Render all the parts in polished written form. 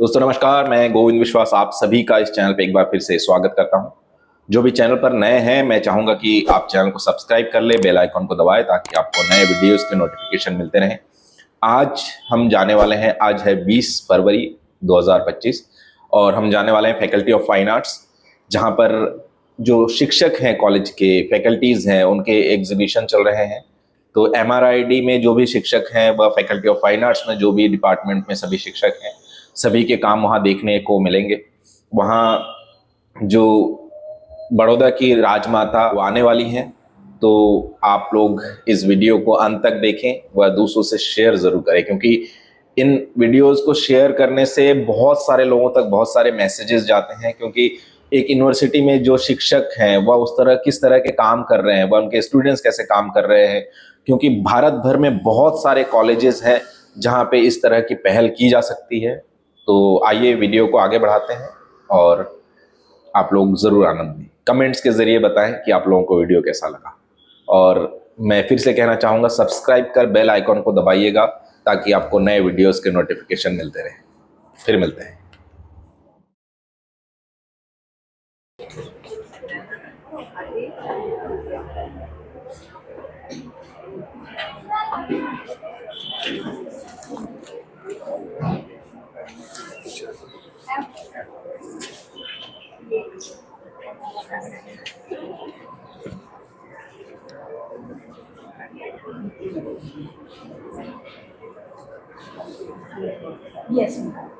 दोस्तों नमस्कार, मैं गोविंद विश्वास आप सभी का इस चैनल पे एक बार फिर से स्वागत करता हूं। जो भी चैनल पर नए हैं, मैं चाहूंगा कि आप चैनल को सब्सक्राइब कर ले, बेल आइकॉन को दबाएं ताकि आपको नए वीडियोस के नोटिफिकेशन मिलते रहें। आज हम जाने वाले हैं, आज है 20 फरवरी 2025 और हम जाने वाले हैं फैकल्टी ऑफ फाइन आर्ट्स, जहां पर जो शिक्षक हैं कॉलेज के, फैकल्टीज हैं, उनके एग्जीबिशन चल रहे हैं। तो MRID में जो भी शिक्षक हैं, वह फैकल्टी ऑफ फाइन आर्ट्स में जो भी डिपार्टमेंट में सभी शिक्षक हैं, सभी के काम वहाँ देखने को मिलेंगे। वहाँ जो बड़ौदा की राजमाता वो आने वाली हैं, तो आप लोग इस वीडियो को अंत तक देखें, वह दूसरों से शेयर ज़रूर करें, क्योंकि इन वीडियोस को शेयर करने से बहुत सारे लोगों तक बहुत सारे मैसेजेस जाते हैं। क्योंकि एक यूनिवर्सिटी में जो शिक्षक हैं वह उस तरह किस तरह के काम कर रहे हैं, वह उनके स्टूडेंट्स कैसे काम कर रहे हैं, क्योंकि भारत भर में बहुत सारे कॉलेजेस हैं जहाँ पे इस तरह की पहल की जा सकती है। तो आइए वीडियो को आगे बढ़ाते हैं और आप लोग ज़रूर आनंद लें। कमेंट्स के ज़रिए बताएं कि आप लोगों को वीडियो कैसा लगा। और मैं फिर से कहना चाहूँगा, सब्सक्राइब कर बेल आइकॉन को दबाइएगा ताकि आपको नए वीडियोस के नोटिफिकेशन मिलते रहें। फिर मिलते हैं। Yes, ma'am.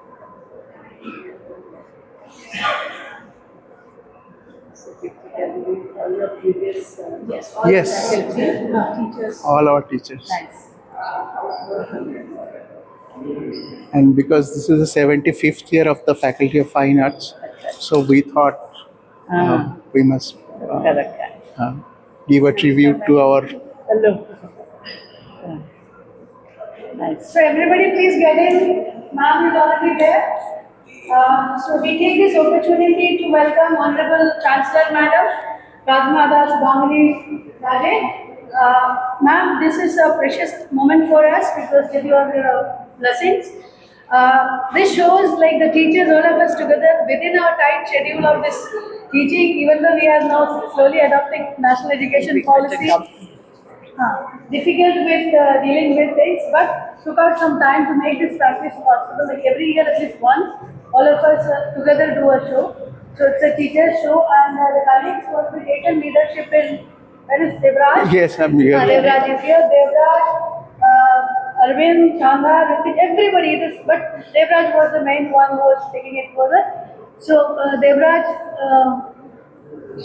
All your previous, yes, all Yes. faculty, teachers. All our teachers. Nice. And because this is the 75th year of the Faculty of Fine Arts, so we thought we must Correct. give a tribute to our. Hello. Nice. So everybody please get in. Ma'am is already there. So we take this opportunity to welcome Honorable Chancellor Madam Rajmada Subhamani Raje. Ma'am, this is a precious moment for us because with your blessings. This shows like the teachers, all of us together within our tight schedule of this teaching, even though we are now slowly adopting national education policy. Difficult with dealing with things, but took out some time to make this practice possible. Like every year at least once, all of us together do a show. So it's a teacher show, and the colleagues who have taken leadership in, where is Devraj? Yes, I'm here. Devraj is here. Devraj, Arvind, Chanda, Ritik, everybody it is, but Devraj was the main one who was taking it further. So Devraj,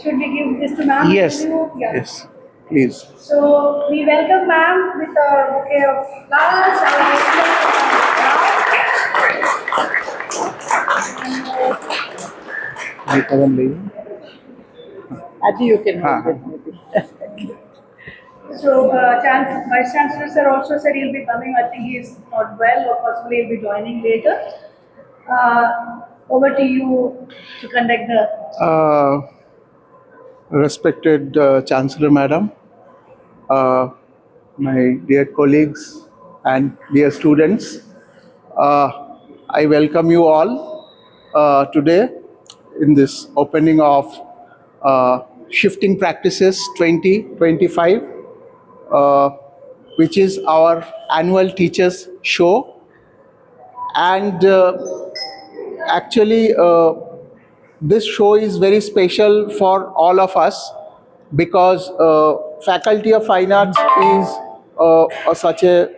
should we give this to ma'am? Yes. Yeah. Yes. Please. So we welcome ma'am with a bouquet of flowers. Adi, you can हाँ, hold it. So Vice Chancellor sir also said he'll be coming. I think he's not well, or possibly he'll be joining later. Over to you to conduct the. Respected Chancellor Madam, my dear colleagues and dear students, I welcome you all today in this opening of Shifting Practices 2025, which is our annual teachers show. And actually, this show is very special for all of us because Faculty of Fine Arts is such a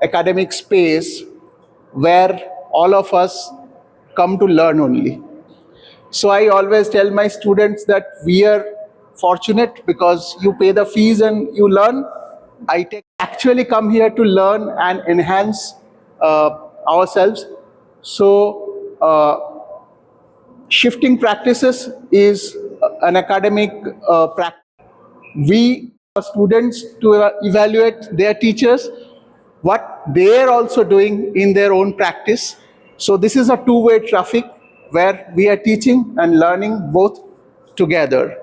academic space where all of us come to learn only. So I always tell my students that we are fortunate because you pay the fees and you learn. Actually come here to learn and enhance ourselves. So Shifting Practices is an academic practice. We students to evaluate their teachers, what they are also doing in their own practice. So this is a two-way traffic where we are teaching and learning both together.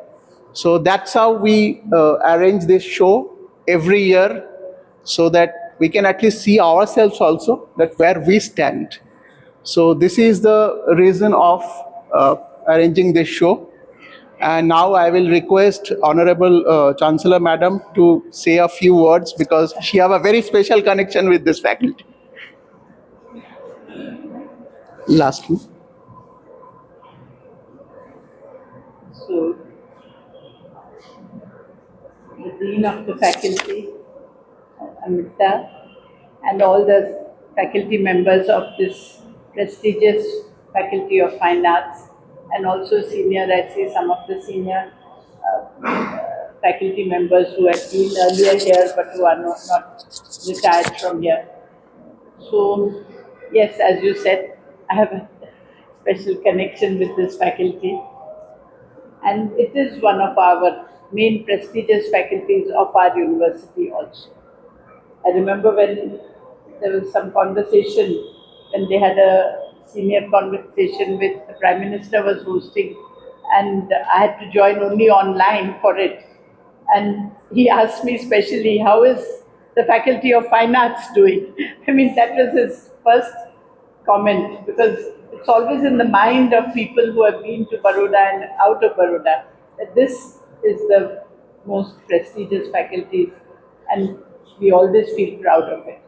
So that's how we arrange this show every year so that we can at least see ourselves also that where we stand. So this is the reason of arranging this show. And now I will request Honorable Chancellor Madam to say a few words because she have a very special connection with this faculty. Lastly. So, the Dean of the Faculty, Amrita, and all the faculty members of this prestigious Faculty of Fine Arts, and also senior, I see some of the senior faculty members who had been earlier here but who are not retired from here. So, yes, as you said, I have a special connection with this faculty, and it is one of our main prestigious faculties of our university also. I remember when there was some conversation, when they had a senior conversation with the Prime Minister was hosting, and I had to join only online for it. And he asked me specially, how is the Faculty of Fine Arts doing? I mean, that was his first comment, because it's always in the mind of people who have been to Baroda and out of Baroda that this is the most prestigious faculty, and we always feel proud of it.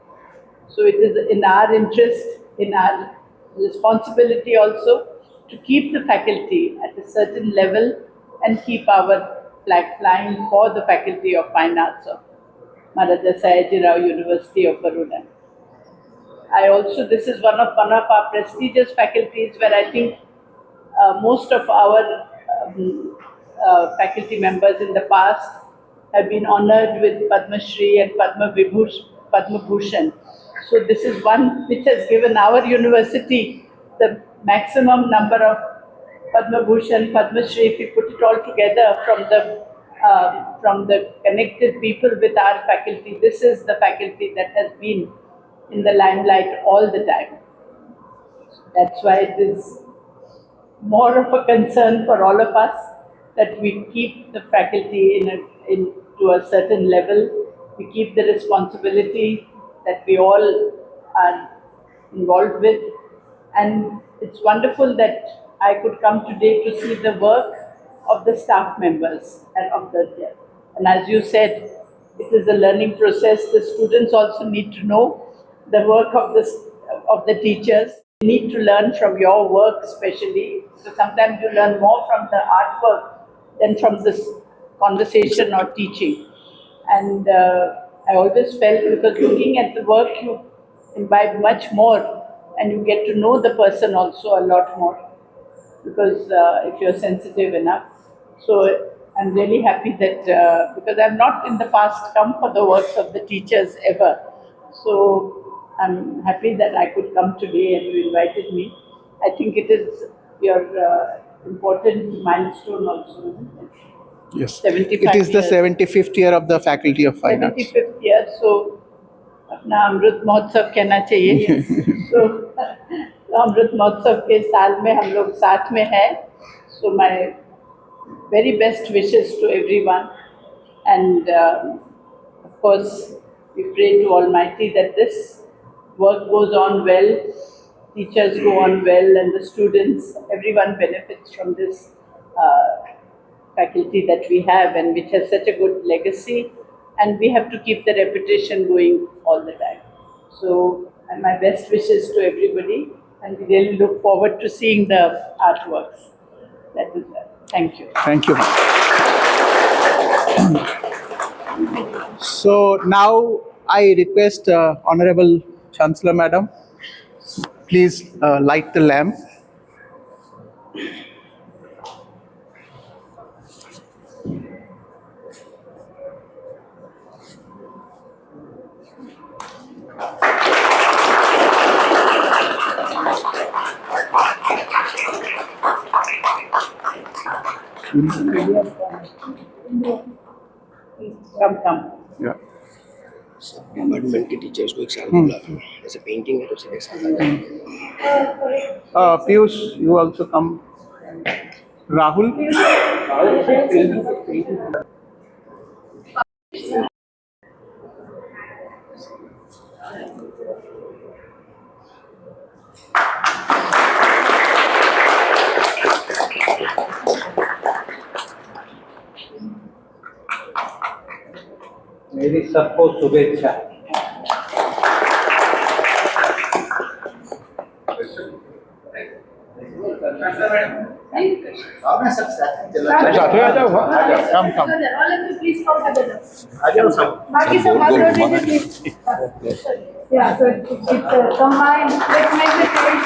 So it is in our interest, in our responsibility also, to keep the faculty at a certain level and keep our flag flying for the Faculty of Fine Arts of Maharaja Sayajirao University of Baroda. I also, this is one of our prestigious faculties where I think most of our faculty members in the past have been honored with Padma Shri and Padma Bhushan. So this is one which has given our university the maximum number of Padma Bhushan, Padma Shri. If you put it all together from the connected people with our faculty, this is the faculty that has been in the limelight all the time. That's why it is more of a concern for all of us that we keep the faculty to a certain level. We keep the responsibility that we all are involved with. And it's wonderful that I could come today to see the work of the staff members and of the. And as you said, it is a learning process. The students also need to know the work of the teachers. You need to learn from your work, especially. So sometimes you learn more from the artwork than from this conversation or teaching. And I always felt, because looking at the work, you imbibe much more, and you get to know the person also a lot more, because if you're sensitive enough. So I'm really happy that, because I've not in the past come for the works of the teachers ever. So I'm happy that I could come today and you invited me. I think it is your important milestone also, isn't it? Yes. 75 It is the years. 75th year of the Faculty of Fine Arts. 75th year, so अपना अमृत महोत्सव कहना चाहिए. So Amrit Mahotsav के साल में हम लोग साथ में हैं. So my very best wishes to everyone, and of course we pray to Almighty that this work goes on well, teachers go on well, and the students, everyone benefits from this faculty that we have, and which has such a good legacy, and we have to keep the reputation going all the time. So, and my best wishes to everybody, and we really look forward to seeing the artworks. That is that. Thank you. Thank you. So now I request Honorable Chancellor Madam, please light the lamp. Come. Yeah. Department के teachers को एक साल बोला जैसे painting है तो उसे एक साल आ जाए Piyush, you also come. Rahul. मेरी सबको शुभेच्छा। साथ में आ जाओ, Come, come. all of you please come together. आ जाओ सब। बाकी सब हाथ जोड़ दीजिए please. Yeah, so it's combined. Let's make the change.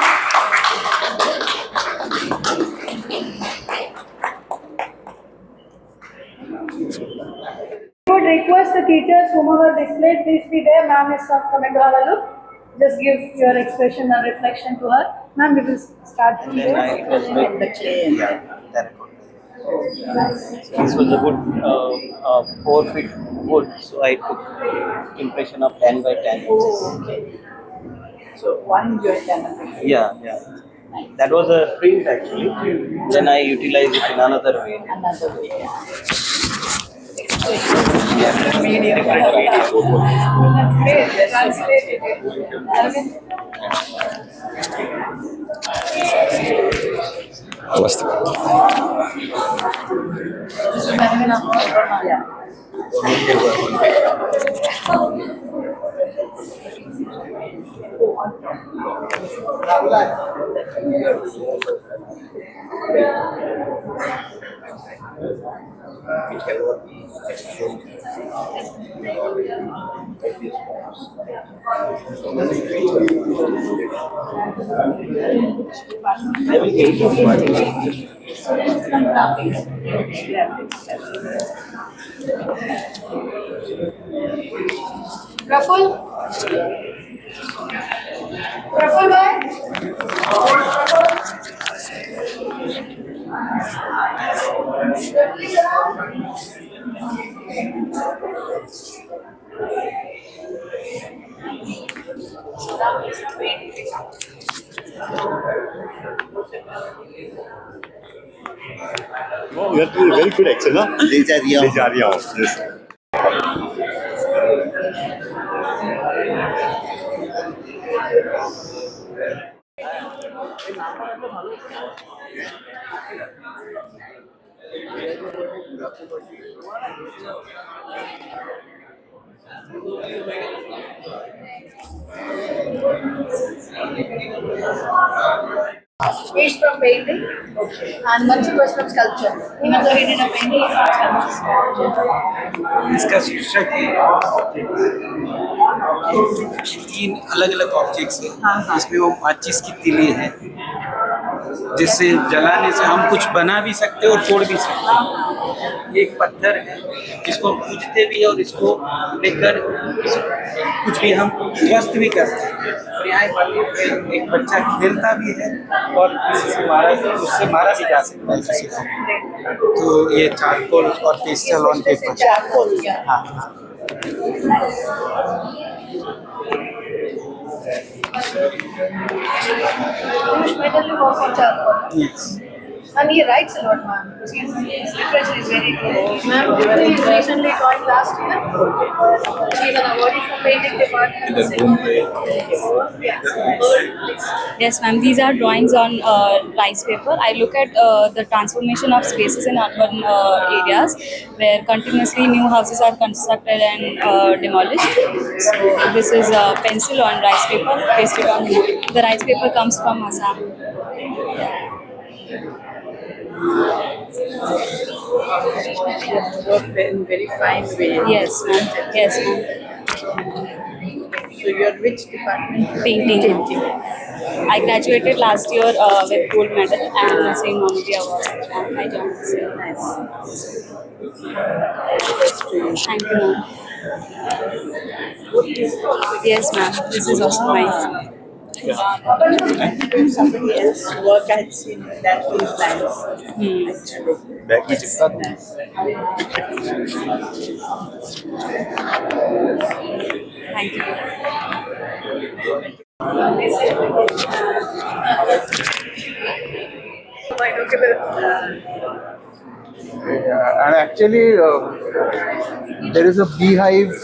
I would request the teachers, whomever displayed, please be there. Ma'am is coming to have a look. Just give your expression and reflection to her. Ma'am, we will start from there. It was made the clay and terracotta. This was a good 4 feet wood, so I took impression of 10 by 10 inches. Okay. So one you have done. Yeah. That was a print actually. Then I utilized it in another way. Another way. Different medium. That's great. Translated it. Arvind? अवस्था Yeah. Praful? Praful bhai? Oh, you have to be very good actor, no? Dejaria. Yes. He's from painting. And Mansu was from sculpture. Even though he did a painting, he's from sculpture. इसका शीर्षक है 3 अलग अलग objects है जिसमें वो माचिस की तिली है जिससे जलाने से हम कुछ बना भी सकते हैं और तोड़ भी सकते हैं। एक पत्थर है जिसको पूजते भी है और इसको लेकर कुछ भी हम ध्वस्त भी करते हैं। और यहाँ एक बच्चा खेलता भी है और किसी से उससे मारा भी जा सकता है किसी को। तो ये चारकोल और पेस्टल ऑन पेपर। Charcoal. हाँ Piyush mainly works on charcoal. yes. And he writes a lot, ma'am. His literature is very good. Ma'am, he recently joined last year. She's an awardee from painting department. Yes, ma'am. These are drawings on rice paper. I look at the transformation of spaces in urban areas where continuously new houses are constructed and demolished. So this is a pencil on rice paper pasted on wood. The rice paper comes from Assam. Worked in very fine way. Yes, ma'am. Yes, ma'am. So you're which department? Painting. I graduated last year with gold medal and St. Mohammed Award. And I joined this year. Nice. Thank you, ma'am. Yes, ma'am. This is also mine. Somebody else work I'd seen that these lines. Actually. Back में चिपका दूँ। Thank you. And actually, there is a beehive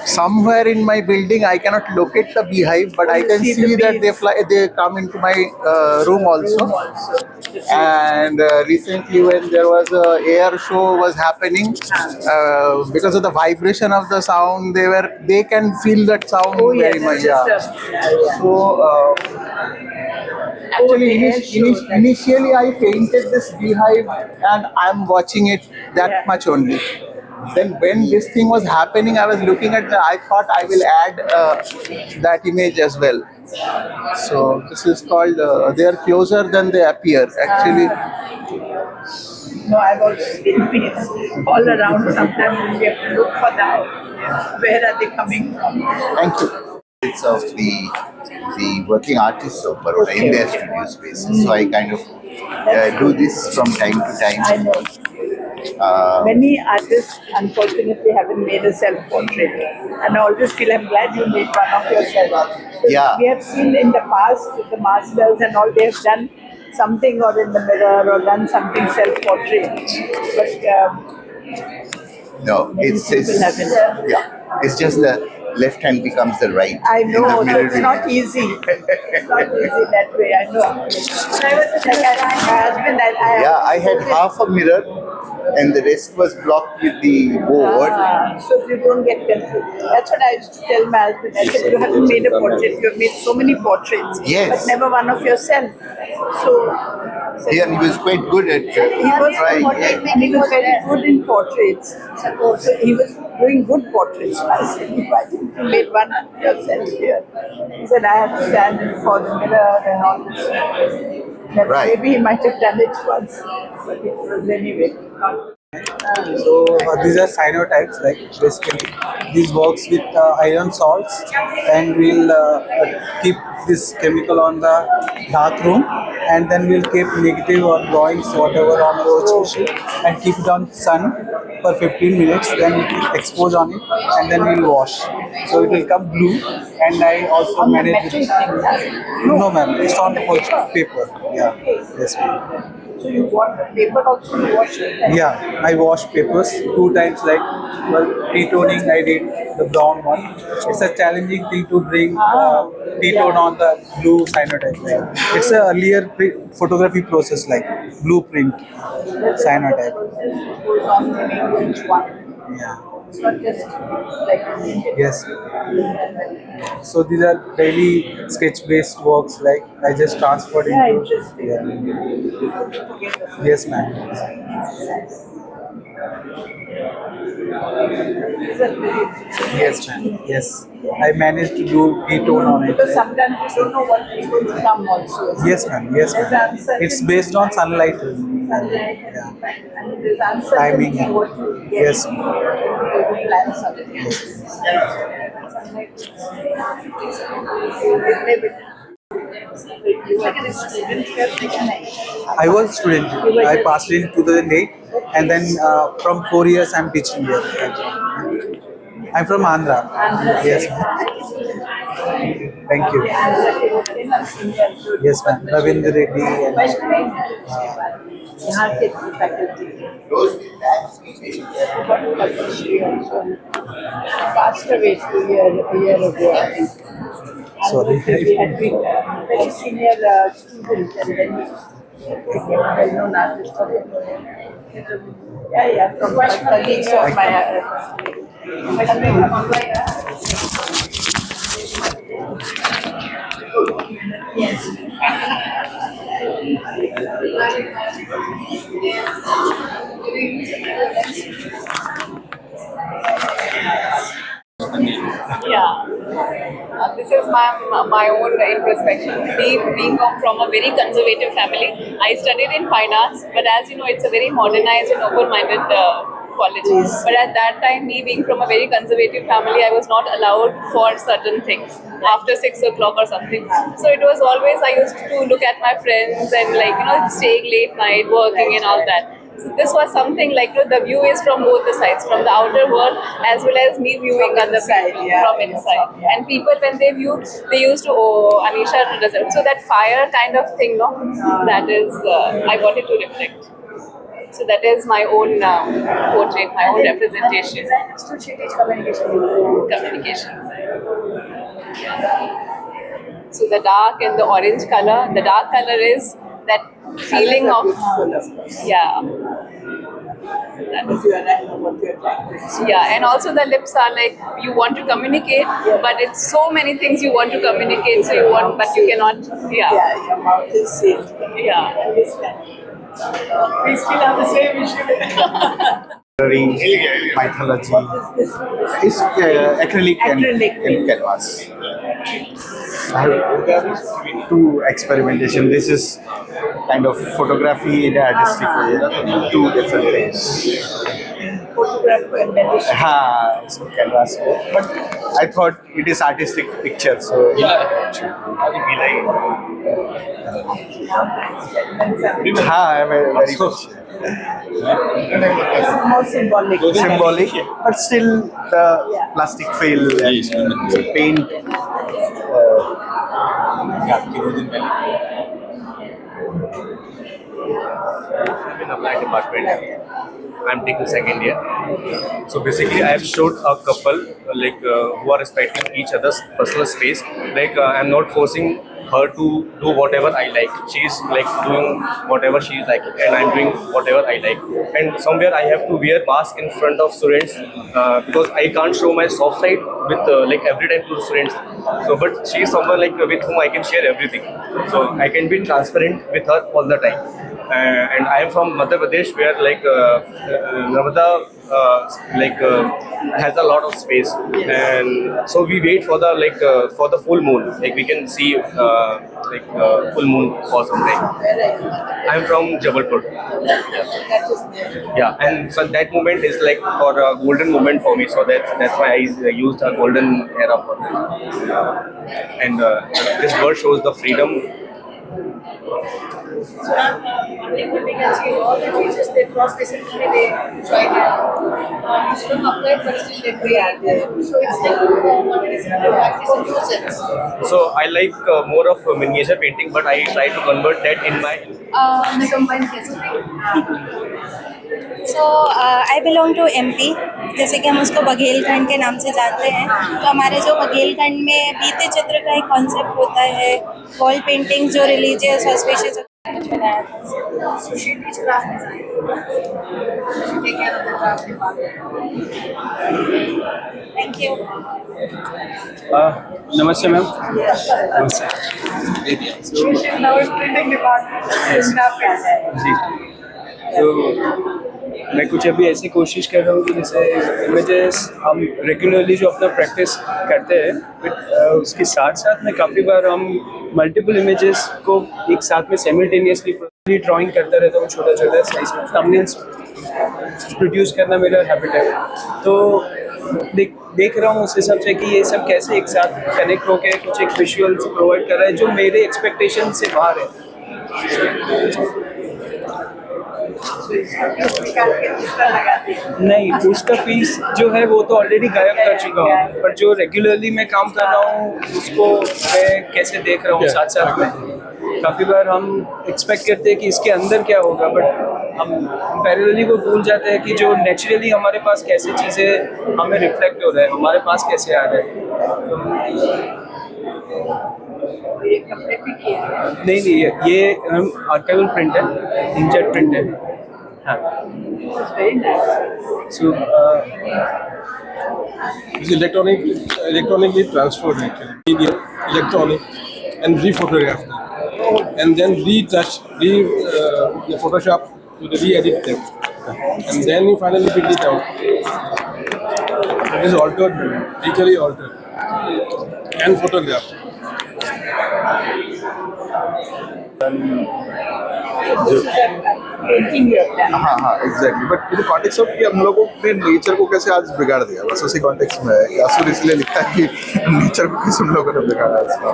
somewhere in my building I cannot locate the beehive, but I can see the see that they bees. fly. They come into my room also. Room also. And recently, when there was a air show was happening, because of the vibration of the sound, they can feel that sound Oh yes, very much. it's just Yeah. yeah. So actually, the air show, initially I painted this beehive, and I'm watching it that Yeah. much only. Then when this thing was happening, I was looking at I thought I will add that image as well. So this is called they are closer than they appear. Actually, No, I've also seen bees all around. Sometimes we have to look for that. Where are they coming from? thank you. It's of the working artists of Baroda in their studio spaces. So I kind of do this from time to I time. know. Many artists, unfortunately, haven't made a self-portrait. And I always feel I'm glad you made one of yourself. Yeah. We have seen in the past, the masters and all, they have done something or in the mirror or done something self-portrait. But No, many it's people haven't. yeah. It's just the left hand becomes the right. I in the know, so mirror it's not image. easy. It's not easy that way, I know. My husband, Yeah, I had half a mirror, and the rest was blocked with the board. So you don't get confused. That's what I used to tell my husband. I said, you haven't made a portrait. You have made so many portraits, Yes. but never one of yourself. So Yeah, and he was quite good at he was trying. and he was very good in portraits. So he was doing good portraits. I said, why didn't you make one yourself here? He said, I have to stand before the mirror and all this. Right. Maybe he might have done it once, but it was anyway. So these are cyanotypes, like basically these works with iron salts, and we'll keep this chemical on the dark room, and then we'll keep negative or drawings whatever on the sheet and keep it on sun for 15 minutes, then expose on it, and then we'll wash. So it will come blue, and I also On the manage metal it. thing, No ma'am, it's on paper. Yeah, yes ma'am. so you want the paper also to wash it? Yeah, I wash papers 2 times. Like, well, detoning, I did the brown one. It's a challenging thing to bring detone on the blue cyanotype. Like, it's a earlier photography process, like blueprint cyanotype. Goes on to make each one. Yeah. It's not just like Yes. So these are daily sketch-based works. Like I just transferred yeah, into. interesting. Yeah. Yes, ma'am. These are very interesting. Yes, ma'am. Yes. I managed to do ketone on it. Because sometimes you don't know what people will come also. Yes, ma'am. Yes, There's ma'am. uncertainty. It's based on sunlight. Sunlight Yeah. and there's Timing. uncertainty what you get. Yes. You plan something. You were a student here, I was student. I passed in 2008, and then from 4 years I'm teaching here. I'm from Andhra. Yes. Thank you. Yes, ma'am. Ravindra Reddy and यहाँ के faculty. She also passed away a year ago, I think. Sorry. We had been very senior student and then we became a well-known artist. Yeah, from colleagues of my Yeah, this is my own introspection. Me being from a very conservative family, I studied in fine arts, but as you know, it's a very modernized and open-minded college. But at that time, me being from a very conservative family, I was not allowed for certain things after 6 o'clock or something. So it was always I used to look at my friends and staying late night, working and all that. So this was something like the view is from both the sides, from the outer world as well as me viewing other people from inside. And people when they view, they used to Anisha does it. So that fire kind of thing, no, that is I wanted to reflect. So that is my own portrait, my own representation. Designers to teach communication. Communication. So the dark and the orange color. The dark color is that feeling of yeah. Yeah, and also the lips are like you want to communicate, but it's so many things you want to communicate, so you want, but you cannot. Yeah. Yeah, your mouth is sealed. Yeah. We still have the same issue. mythology. It's acrylic and canvas. I have two experimentation. This is kind of photography in artistic way. Two different things. Photograph and meditation. It's canvas. But I thought it is artistic picture, so I'm very much More symbolic. symbolic, but still the plastic fail and paint. In applied department. I'm taking second year. So basically, I have showed a couple who are respecting each other's personal space. I'm not forcing her to do whatever I like. She's like doing whatever she is liking, and I'm doing whatever I like. And somewhere I have to wear mask in front of students because I can't show my soft side with every time to students. So, but she is someone with whom I can share everything. So I can be transparent with her all the time. And I am from Madhya Pradesh, where Narmada has a lot of space, and so we wait for the full moon. Like we can see full moon for some time. I am from Jabalpur. Yeah, and so that moment is like for a golden moment for me. So that's why I used a golden era for that. And this word shows the freedom. So we can see all the teachers, they cross basically they join it's from applied but still they create. So it's like modernism and practice in two sense. So I like more of miniature painting, but I try to convert that in my. The combined case. So I belong to MP, जैसे कि हम उसको बघेलखंड के नाम से जानते हैं। तो हमारे जो बघेलखंड में बीते चित्र का एक कॉन्सेप्ट होता है, वॉल पेंटिंग जो रिलीजियस ऑस्पिशियस बनाया था। So she teaches craft design. She take care of the craft department. Thank you. नमस्ते ma'am. She now is printing department. जी, तो मैं कुछ अभी ऐसी कोशिश कर रहा हूँ कि जैसे इमेजेस हम रेगुलरली जो अपना प्रैक्टिस करते हैं, उसके साथ साथ में काफ़ी बार हम मल्टीपल इमेजेस को एक साथ में साइमल्टेनियसली ड्राइंग करता रहता हूँ। छोटा छोटा साइज में थंबनेल्स प्रोड्यूस करना मेरा हैबिट है। तो देख रहा हूँ उस हिसाब से कि ये सब कैसे एक साथ कनेक्ट होकर कुछ एक विजुअल्स प्रोवाइड कर रहा है जो मेरे एक्सपेक्टेशन से बाहर है। नहीं, उसका पीस जो है वो तो ऑलरेडी गायब कर चुका हूँ, पर जो रेगुलरली मैं काम कर रहा हूँ उसको मैं कैसे देख रहा हूँ साथ साथ में। काफ़ी बार हम एक्सपेक्ट करते हैं कि इसके अंदर क्या होगा, बट हम पैरेलली वो भूल जाते हैं कि जो नेचुरली हमारे पास कैसे चीज़ें हमें रिफ्लेक्ट हो रहा है, हमारे पास कैसे आ रहा है। नहीं, ये आर्काइवल प्रिंट है, इंकजेट प्रिंट है। हाँ, सो electronically transferred actually, media, electronic, and rephotographed them, and then retouch, the Photoshop to re-edit them, and then you finally print it out. It is altered, digitally altered, and photographed. हाँ exactly, but in context of कि हम लोगों ने nature को कैसे आज बिगाड़ दिया, बस उसी कॉन्टेक्स्ट में है कि असुर इसलिए लिखता है कि नेचर को कैसे हम लोगों ने बिगाड़ा इसका।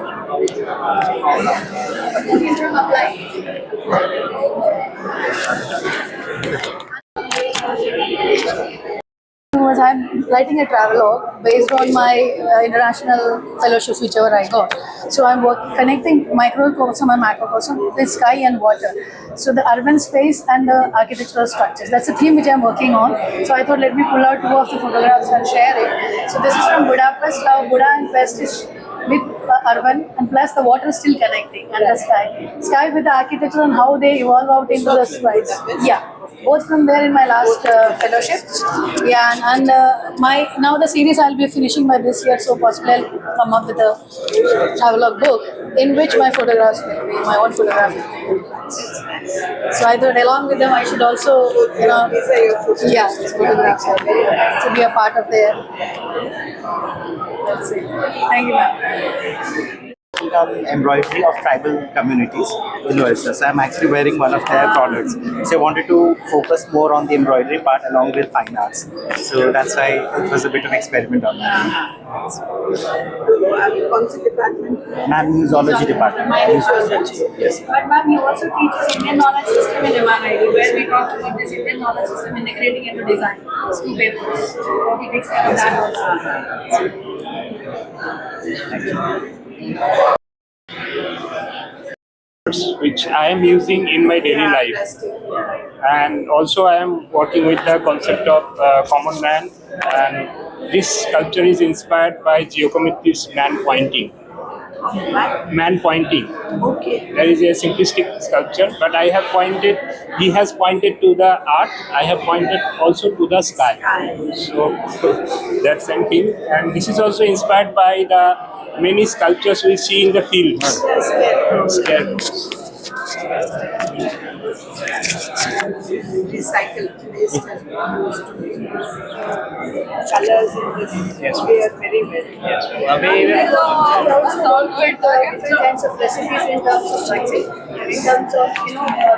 was I'm writing a travelogue based on my international fellowships, whichever I got. So I'm connecting microcosm and macrocosm with sky and water. So the urban space and the architectural structures. That's the theme which I'm working on. So I thought let me pull out two of the photographs and share it. So this is from Budapest, how Buda and Pest is with urban, and plus the water is still connecting, and the sky with the architecture and how they evolve out into the skies. Yeah, both from there in my last fellowship. Yeah, and my now the series I'll be finishing by this year, so possibly I'll come up with a travelogue book in which my photographs will be my own photograph will be utilized. So I thought along with them I should also yeah, photographs to be a part of their. That's it. Thank you, ma'am. Embroidery of tribal communities in USA. So I'm actually wearing one of their products. So I wanted to focus more on the embroidery part along with fine arts. So that's why it was a bit of experiment on that. Ma'am, zoology department. Yes. But ma'am, you also teach Indian knowledge system in MRID, where we talk about this Indian knowledge system integrating into design. School papers. He takes care of that also. Which I am using in my daily life. And also I am working with the concept of common man, and this sculpture is inspired by geometrics man pointing. Man pointing. Okay. There is a simplistic sculpture, but I have pointed, he has pointed to the art, I have pointed also to the sky. So that's same thing. And this is also inspired by the many sculptures we see in the fields. Scarecrows. Recycled waste has been used to make colors in this. Yes. We are very well. Yes. We also work with different kinds of recipes in terms of writing, in terms of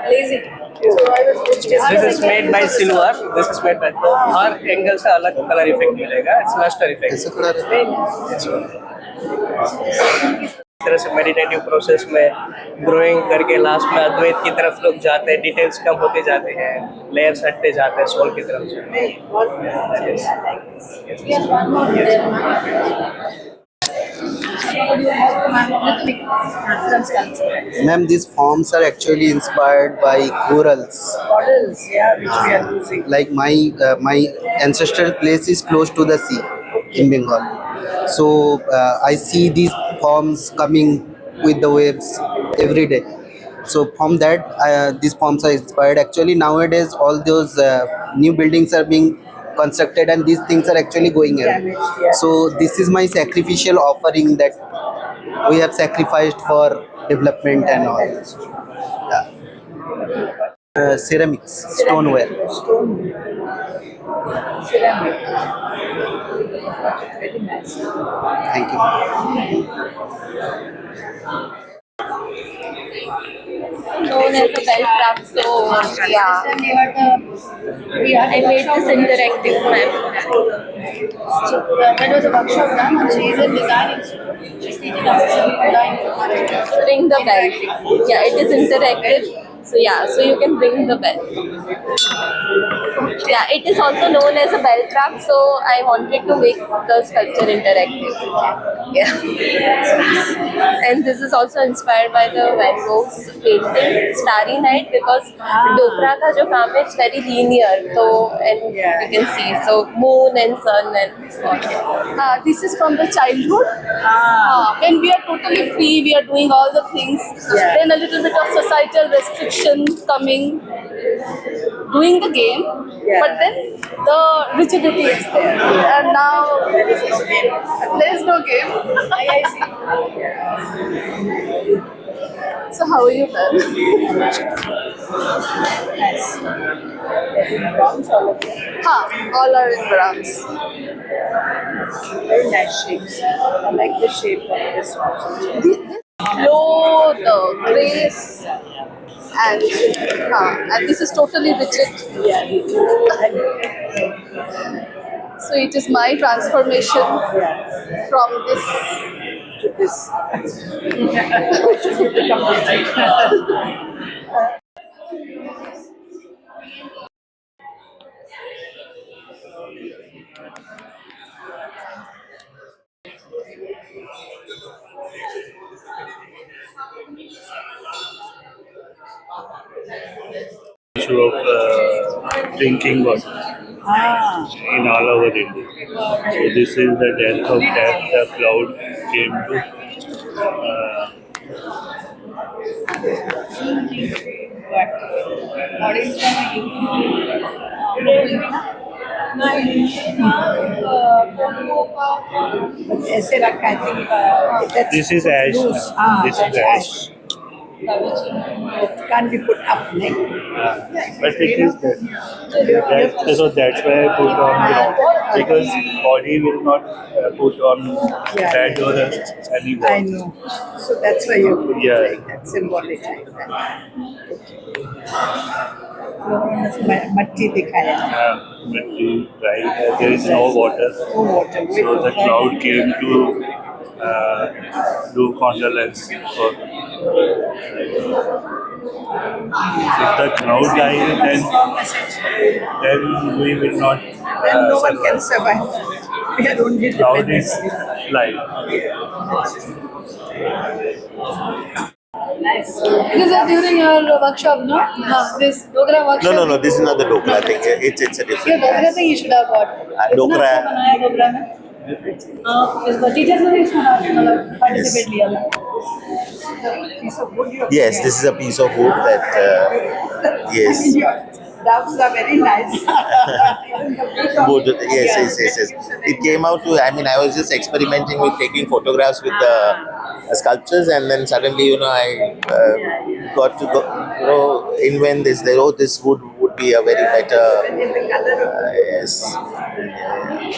glazing. So I was This is made by silver. This is made by her angle से अलग colour effect मिलेगा. It's luster effect. ऐसा colour है. इस तरह से meditative process में growing करके लास्ट में अद्वैत की तरफ लोग जाते हैं, डिटेल्स कम होते जाते हैं, लेयर्स हटते जाते हैं सोल की तरफ से. Ma'am, these forms are actually inspired by corals. Models, yeah, which we are using. Like my ancestral place is close to the sea in Bengal. So I see these forms coming with the waves every day. So from that, these forms are inspired. Actually, nowadays all those new buildings are being constructed, and these things are actually going away. So this is my sacrificial offering that we have sacrificed for development and all. Yeah. Ceramics, stoneware. Ceramic. Very nice. Thank you. Known as a bell trap, so yeah. I made this interactive map. So that was a workshop done, and she is in design. She's teaching us design. Ring the bell. Yeah, it is interactive. So yeah, so you can ring the bell. Yeah, it is also known as a bell trap, so I wanted to make the sculpture interactive. Yeah. And this is also inspired by the Van Gogh's painting Starry Night, because Dopra ka jo kaam hai, it's very linear, so and you can see so moon and sun and so on. This is from the childhood. When we are totally free, we are doing all the things. Then a little bit of societal restriction coming, doing the game, but then the rigidity is there. And now there is no game. There is no game. I see. So how are you then? Nice. In bronze, all of them. All are in bronze. Very nice shapes. I like the shape of this also. This flow, the grace, and this is totally rigid. So it is my transformation from this to this. Should you become rigid? drinking water in all over India. So this is the death of that the cloud came to. ऐसे रखा है think This is ash. This is ash. can't be put up like But it is that, so that's why I put on ground because body will not put on bed or any wall. I know, so that's why you put Yeah. like that symbolic like that. मट्टी दिखाया But there is no water, so the cloud came to do condolence for. If the cloud dies, then we will not. Then no one can survive. We are only Cloud dependent. is life. Nice. This is during your workshop, no? This Dogra workshop. No, this is not the Dokra thing. It's a ये different. Dogra thing you should have got. इतना Dokra. अच्छा बनाया डोगरा में. इसको teachers ने भी इसमें मतलब participate लिया था. Yes, this is a piece of wood that yes. Doves are very nice. Wood, yes. It came out to. I mean, I was just experimenting with taking photographs with the sculptures, and then suddenly, I got to go, invent this. This would be a very better. Yes.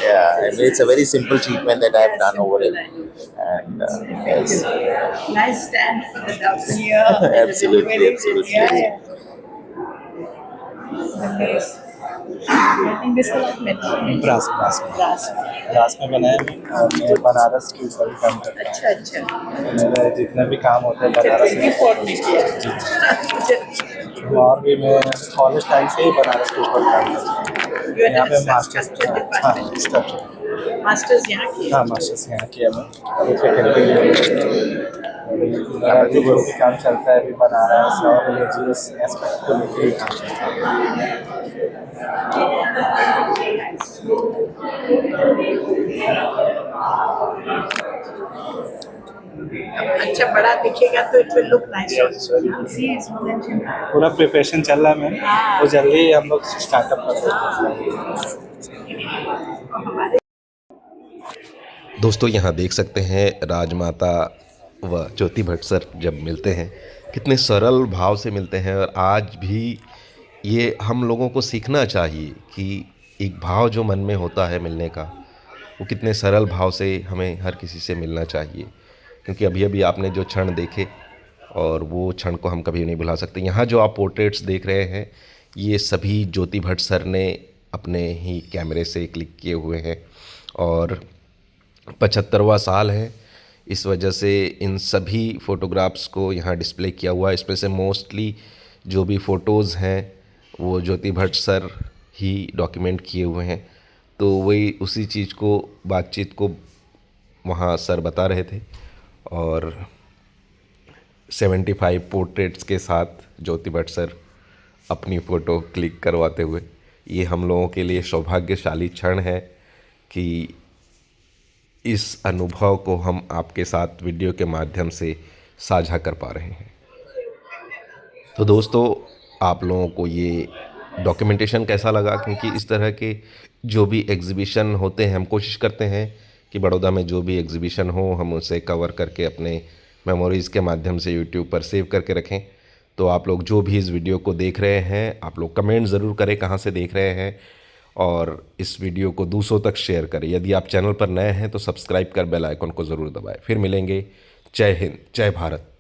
Yeah, I mean, it's a very simple treatment that I've done over it, and yes. Nice stand for the doves here. Absolutely. Yeah. I think this is brass में बनाया और मैं बनारस के ऊपर ही काम करता हूँ। अच्छा मेरे जितने भी काम होते हैं बनारस में और भी मैं कॉलेज टाइम से ही बनारस के ऊपर काम करता हूँ। यहाँ पे मास्टर्स मास्टर्स यहाँ की हाँ मास्टर्स यहाँ किया मैं अभी फैकल्टी मेरा जो भी काम चलता है अभी बनारस और रिलीजियस एस्पेक्ट को लेकर ही काम चलता अच्छा बड़ा दिखेगा तो इट विल लुक नाइस। पूरा प्रिपरेशन चल रहा है मैम वो जल्दी ही हम लोग स्टार्टअप कर दोस्तों यहाँ देख सकते हैं राजमाता व ज्योति भट्ट सर जब मिलते हैं कितने सरल भाव से मिलते हैं। और आज भी ये हम लोगों को सीखना चाहिए कि एक भाव जो मन में होता है मिलने का वो कितने सरल भाव से हमें हर किसी से मिलना चाहिए। क्योंकि अभी अभी आपने जो क्षण देखे और वो क्षण को हम कभी नहीं भुला सकते। यहाँ जो आप पोर्ट्रेट्स देख रहे हैं ये सभी ज्योति भट्ट सर ने अपने ही कैमरे से क्लिक किए हुए हैं और 75वां साल है, इस वजह से इन सभी फ़ोटोग्राफ्स को यहाँ डिस्प्ले किया हुआ है। इसमें से मोस्टली जो भी फ़ोटोज़ हैं वो ज्योति भट्ट सर ही डॉक्यूमेंट किए हुए हैं। तो वही उसी चीज़ को बातचीत को वहाँ सर बता रहे थे और 75 पोर्ट्रेट्स के साथ ज्योति भट्ट सर अपनी फ़ोटो क्लिक करवाते हुए ये हम लोगों के लिए सौभाग्यशाली क्षण है कि इस अनुभव को हम आपके साथ वीडियो के माध्यम से साझा कर पा रहे हैं। तो दोस्तों आप लोगों को ये डॉक्यूमेंटेशन कैसा लगा? क्योंकि इस तरह के जो भी एग्ज़िबिशन होते हैं हम कोशिश करते हैं कि बड़ौदा में जो भी एग्ज़िबिशन हो हम उसे कवर करके अपने मेमोरीज़ के माध्यम से यूट्यूब पर सेव करके रखें। तो आप लोग जो भी इस वीडियो को देख रहे हैं आप लोग कमेंट ज़रूर करें कहाँ से देख रहे हैं और इस वीडियो को दूसरों तक शेयर करें। यदि आप चैनल पर नए हैं तो सब्सक्राइब कर बेल आइकन को ज़रूर दबाएं। फिर मिलेंगे। जय हिंद, जय भारत।